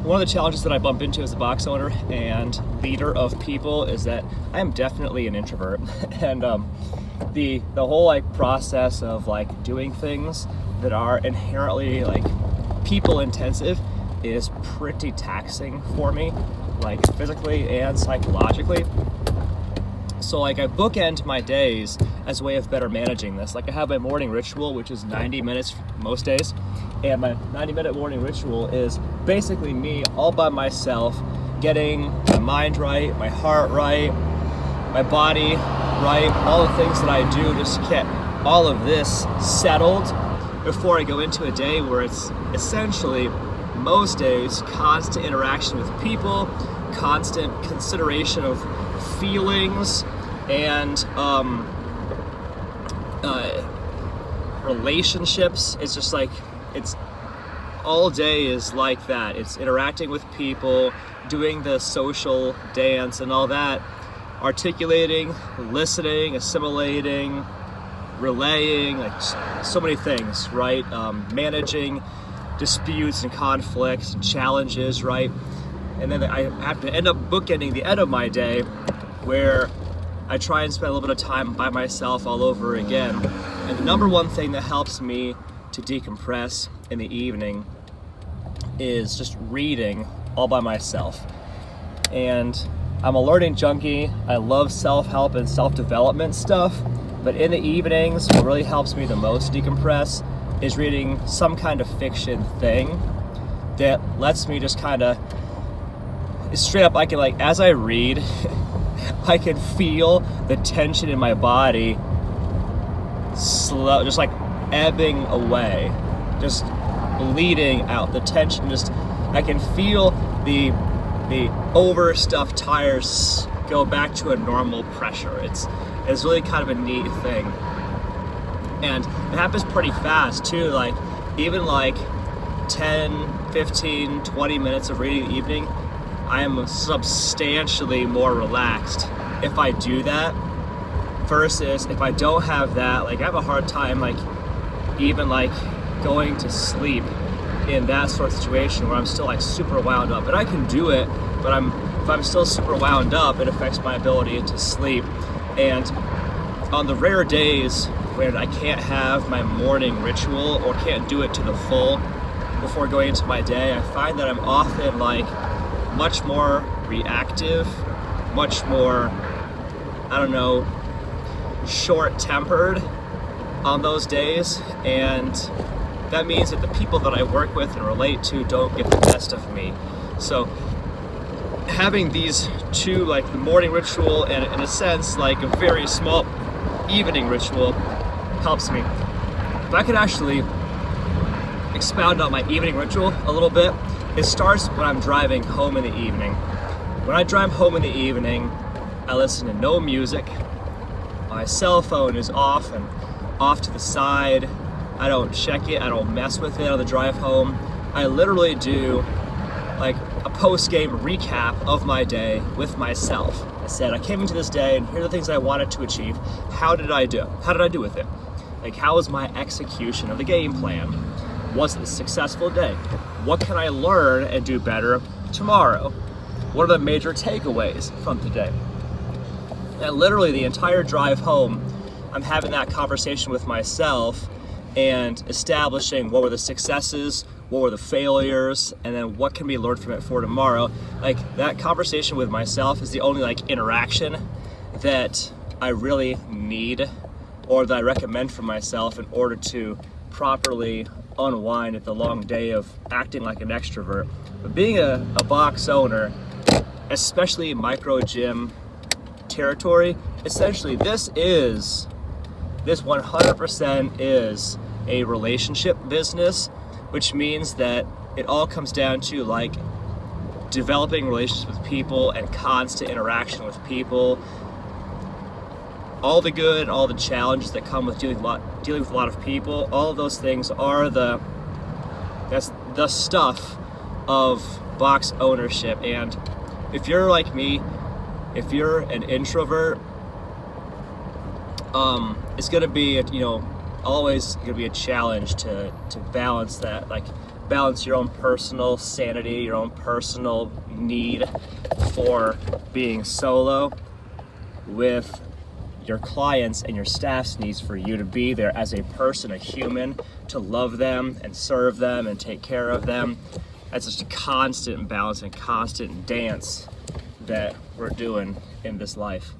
one of the challenges that I bump into as a box owner and leader of people is that I am definitely an introvert. And the whole like process of like doing things that are inherently like people intensive is pretty taxing for me, like physically and psychologically. So like I bookend my days as a way of better managing this. Like I have my morning ritual, which is 90 minutes most days. And my 90-minute morning ritual is basically me all by myself, getting my mind right, my heart right, my body right, all the things that I do just to get all of this settled before I go into a day where it's essentially most days constant interaction with people, constant consideration of feelings and relationships. It's just like, it's all day is like that. It's interacting with people, doing the social dance and all that, articulating, listening, assimilating, relaying, like so many things, right? Managing disputes and conflicts and challenges, right? And then I have to end up bookending the end of my day where I try and spend a little bit of time by myself all over again. And the number one thing that helps me to decompress in the evening is just reading all by myself. And I'm a learning junkie. I love self-help and self-development stuff, but in the evenings, what really helps me the most decompress is reading some kind of fiction thing that lets me just kind of straight up, I can like, as I read, I can feel the tension in my body slow, just like ebbing away, just bleeding out. The tension just, I can feel the overstuffed tires go back to a normal pressure. It's really kind of a neat thing. And it happens pretty fast too, like even like 10, 15, 20 minutes of reading in the evening, I am substantially more relaxed if I do that versus if I don't have that. Like I have a hard time like even like going to sleep in that sort of situation where I'm still like super wound up. And I can do it, but if I'm still super wound up, it affects my ability to sleep. And on the rare days when I can't have my morning ritual or can't do it to the full before going into my day, I find that I'm often like much more reactive, much more, I don't know, short-tempered on those days. And that means that the people that I work with and relate to don't get the best of me. So having these two, like the morning ritual and in a sense like a very small evening ritual, helps me. If I could actually expound on my evening ritual a little bit, it starts when I'm driving home in the evening. When I drive home in the evening, I listen to no music. My cell phone is off and off to the side. I don't check it, I don't mess with it on the drive home. I literally do like a post-game recap of my day with myself. I said, I came into this day and here are the things I wanted to achieve. How did I do? How did I do with it? Like, how was my execution of the game plan? Was it a successful day? What can I learn and do better tomorrow? What are the major takeaways from today? And literally the entire drive home, I'm having that conversation with myself and establishing what were the successes, what were the failures, and then what can be learned from it for tomorrow. Like that conversation with myself is the only like interaction that I really need or that I recommend for myself in order to properly unwind at the long day of acting like an extrovert. But being a box owner, especially micro gym territory, essentially this 100% is a relationship business, which means that it all comes down to like developing relationships with people and constant interaction with people. All the good and all the challenges that come with dealing with a lot of people, all of those things are that's the stuff of box ownership. And if you're like me, if you're an introvert, it's gonna be always gonna be a challenge to balance that. Like balance your own personal sanity, your own personal need for being solo with your clients and your staff's needs for you to be there as a person, a human, to love them and serve them and take care of them. That's just a constant balance and constant dance that we're doing in this life.